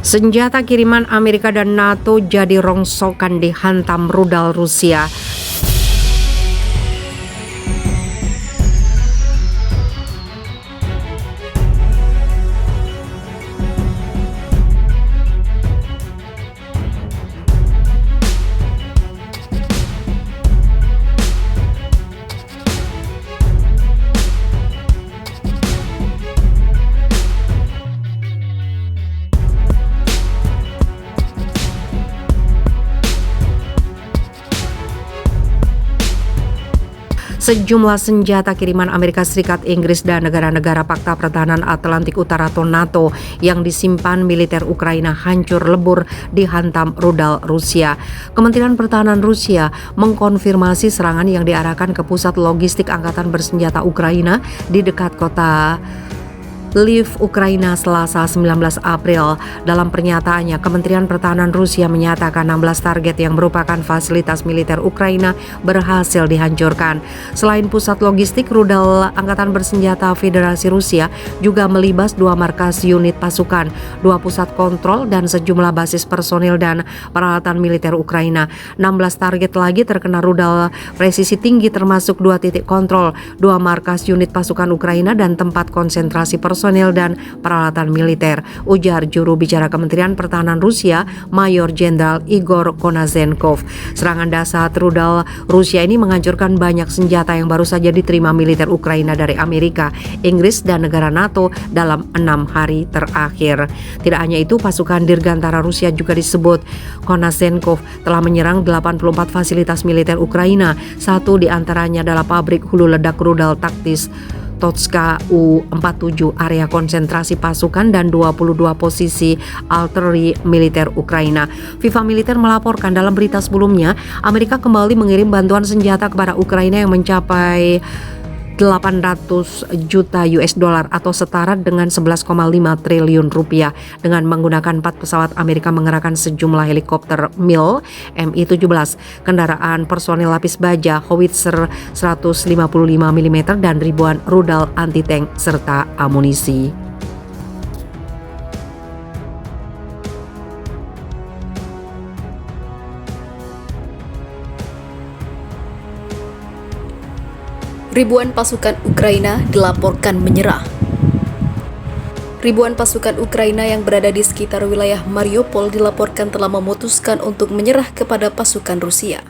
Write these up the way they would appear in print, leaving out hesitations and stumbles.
Senjata kiriman Amerika dan NATO jadi rongsokan dihantam rudal Rusia. Sejumlah senjata kiriman Amerika Serikat, Inggris, dan negara-negara Pakta Pertahanan Atlantik Utara atau NATO yang disimpan militer Ukraina hancur lebur dihantam rudal Rusia. Kementerian Pertahanan Rusia mengkonfirmasi serangan yang diarahkan ke pusat logistik Angkatan Bersenjata Ukraina di dekat kota Lviv, Ukraina, Selasa 19 April. Dalam pernyataannya, Kementerian Pertahanan Rusia menyatakan 16 target yang merupakan fasilitas militer Ukraina berhasil dihancurkan. Selain pusat logistik, rudal Angkatan Bersenjata Federasi Rusia juga melibas 2 markas unit pasukan, 2 pusat kontrol, dan sejumlah basis personil dan peralatan militer Ukraina. 16 target lagi terkena rudal presisi tinggi termasuk 2 titik kontrol, 2 markas unit pasukan Ukraina, dan tempat konsentrasi personil dan peralatan militer, ujar juru bicara Kementerian Pertahanan Rusia, Mayor Jenderal Igor Konazenkov. Serangan dasar rudal Rusia ini menghancurkan banyak senjata yang baru saja diterima militer Ukraina dari Amerika, Inggris, dan negara NATO dalam 6 hari terakhir. Tidak hanya itu, pasukan Dirgantara Rusia juga disebut Konazenkov telah menyerang 84 fasilitas militer Ukraina. Satu di antaranya adalah pabrik hulu ledak rudal taktis Totska U-47, area konsentrasi pasukan, dan 22 posisi artileri militer Ukraina. Viva Militer melaporkan dalam berita sebelumnya, Amerika kembali mengirim bantuan senjata kepada Ukraina yang mencapai 800 juta US dollar atau setara dengan 11,5 triliun rupiah dengan menggunakan 4 pesawat Amerika mengerahkan sejumlah helikopter MiL, Mi-17, kendaraan personil lapis baja, howitzer 155 mm, dan ribuan rudal anti-tank serta amunisi. Ribuan pasukan Ukraina dilaporkan menyerah. Ribuan pasukan Ukraina yang berada di sekitar wilayah Mariupol dilaporkan telah memutuskan untuk menyerah kepada pasukan Rusia.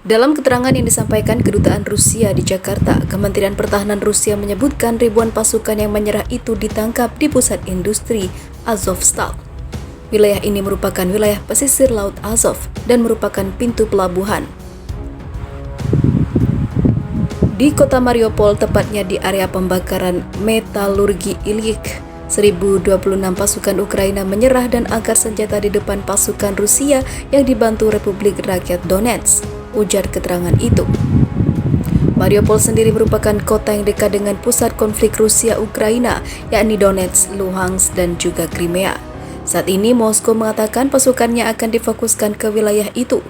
Dalam keterangan yang disampaikan Kedutaan Rusia di Jakarta, Kementerian Pertahanan Rusia menyebutkan ribuan pasukan yang menyerah itu ditangkap di pusat industri Azovstal. Wilayah ini merupakan wilayah pesisir Laut Azov dan merupakan pintu pelabuhan di kota Mariupol, tepatnya di area pembakaran metalurgi Ilyich. 1026 pasukan Ukraina menyerah dan angkat senjata di depan pasukan Rusia yang dibantu Republik Rakyat Donetsk, ujar keterangan itu. Mariupol sendiri merupakan kota yang dekat dengan pusat konflik Rusia-Ukraina, yakni Donetsk, Luhansk, dan juga Crimea. Saat ini Moskow mengatakan pasukannya akan difokuskan ke wilayah itu.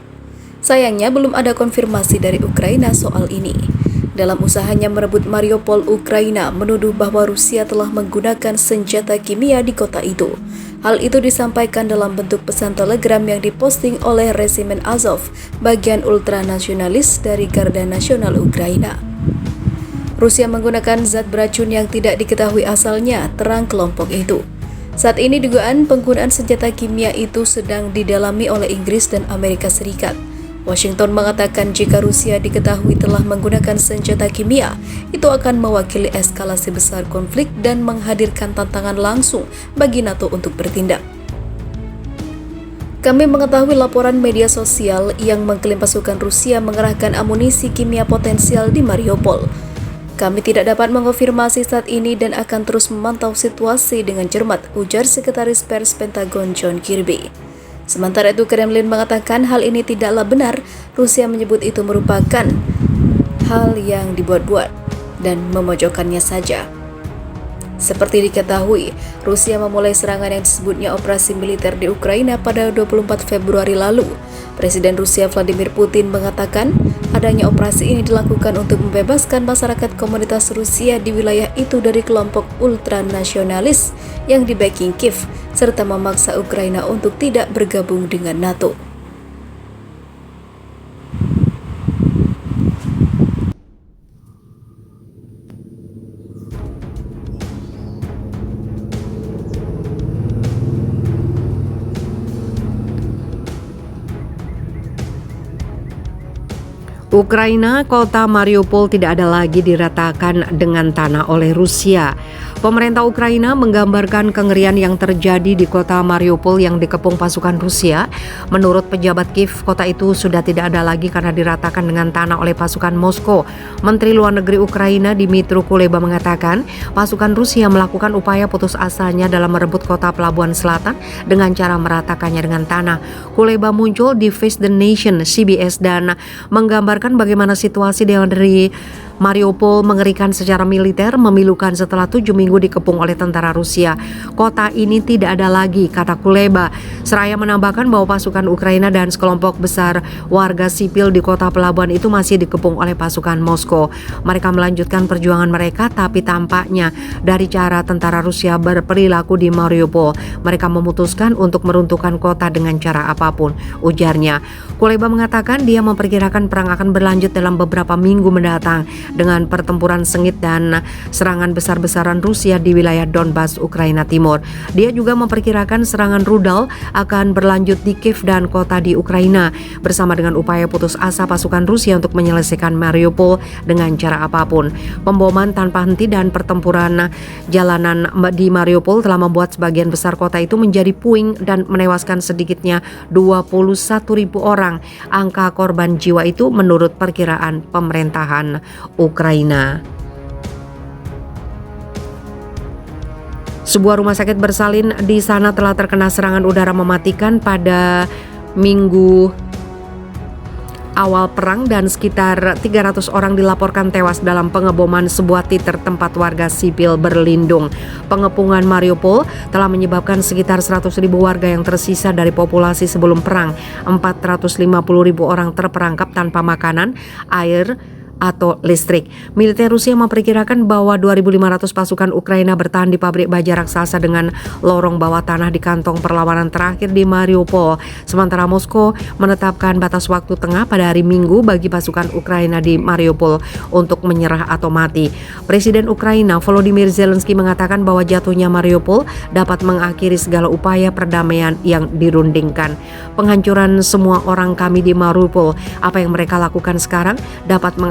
Sayangnya belum ada konfirmasi dari Ukraina soal ini. Dalam usahanya merebut Mariupol, Ukraina menuduh bahwa Rusia telah menggunakan senjata kimia di kota itu. Hal itu disampaikan dalam bentuk pesan telegram yang diposting oleh resimen Azov, bagian ultranasionalis dari Garda Nasional Ukraina. Rusia menggunakan zat beracun yang tidak diketahui asalnya, terang kelompok itu. Saat ini dugaan penggunaan senjata kimia itu sedang didalami oleh Inggris dan Amerika Serikat. Washington mengatakan jika Rusia diketahui telah menggunakan senjata kimia, itu akan mewakili eskalasi besar konflik dan menghadirkan tantangan langsung bagi NATO untuk bertindak. Kami mengetahui laporan media sosial yang mengklaim pasukan Rusia mengerahkan amunisi kimia potensial di Mariupol. Kami tidak dapat mengonfirmasi saat ini dan akan terus memantau situasi dengan cermat, ujar Sekretaris Pers Pentagon John Kirby. Sementara itu, Kremlin mengatakan hal ini tidaklah benar. Rusia menyebut itu merupakan hal yang dibuat-buat dan memojokkannya saja. Seperti diketahui, Rusia memulai serangan yang disebutnya operasi militer di Ukraina pada 24 Februari lalu. Presiden Rusia Vladimir Putin mengatakan adanya operasi ini dilakukan untuk membebaskan masyarakat komunitas Rusia di wilayah itu dari kelompok ultranasionalis yang di-backing Kiev, serta memaksa Ukraina untuk tidak bergabung dengan NATO. Ukraina, kota Mariupol tidak ada lagi diratakan dengan tanah oleh Rusia. Pemerintah Ukraina menggambarkan kengerian yang terjadi di kota Mariupol yang dikepung pasukan Rusia. Menurut pejabat Kiev, kota itu sudah tidak ada lagi karena diratakan dengan tanah oleh pasukan Moskow. Menteri Luar Negeri Ukraina Dmytro Kuleba mengatakan, pasukan Rusia melakukan upaya putus asanya dalam merebut kota pelabuhan selatan dengan cara meratakannya dengan tanah. Kuleba muncul di Face the Nation CBS dan menggambarkan bagaimana situasi dari Mariupol mengerikan secara militer, memilukan setelah 7 minggu dikepung oleh tentara Rusia. Kota ini tidak ada lagi, kata Kuleba. Seraya menambahkan bahwa pasukan Ukraina dan sekelompok besar warga sipil di kota pelabuhan itu masih dikepung oleh pasukan Moskow. Mereka melanjutkan perjuangan mereka, tapi tampaknya dari cara tentara Rusia berperilaku di Mariupol, mereka memutuskan untuk meruntuhkan kota dengan cara apapun, ujarnya. Kuleba mengatakan dia memperkirakan perang akan berlanjut dalam beberapa minggu mendatang dengan pertempuran sengit dan serangan besar-besaran Rusia di wilayah Donbas, Ukraina Timur. Dia juga memperkirakan serangan rudal akan berlanjut di Kiev dan kota di Ukraina bersama dengan upaya putus asa pasukan Rusia untuk menyelesaikan Mariupol dengan cara apapun. Pemboman tanpa henti dan pertempuran jalanan di Mariupol telah membuat sebagian besar kota itu menjadi puing dan menewaskan sedikitnya 21.000 orang. Angka korban jiwa itu menurut perkiraan pemerintahan Ukraina. Sebuah rumah sakit bersalin di sana telah terkena serangan udara mematikan pada Minggu awal perang dan sekitar 300 orang dilaporkan tewas dalam pengeboman sebuah titer tempat warga sipil berlindung. Pengepungan Mariupol telah menyebabkan sekitar 100.000 warga yang tersisa dari populasi sebelum perang. 450.000 orang terperangkap tanpa makanan, air, atau listrik. Militer Rusia memperkirakan bahwa 2.500 pasukan Ukraina bertahan di pabrik baja raksasa dengan lorong bawah tanah di kantong perlawanan terakhir di Mariupol. Sementara Moskow menetapkan batas waktu tengah pada hari Minggu bagi pasukan Ukraina di Mariupol untuk menyerah atau mati. Presiden Ukraina Volodymyr Zelensky mengatakan bahwa jatuhnya Mariupol dapat mengakhiri segala upaya perdamaian yang dirundingkan. Penghancuran semua orang kami di Mariupol, apa yang mereka lakukan sekarang dapat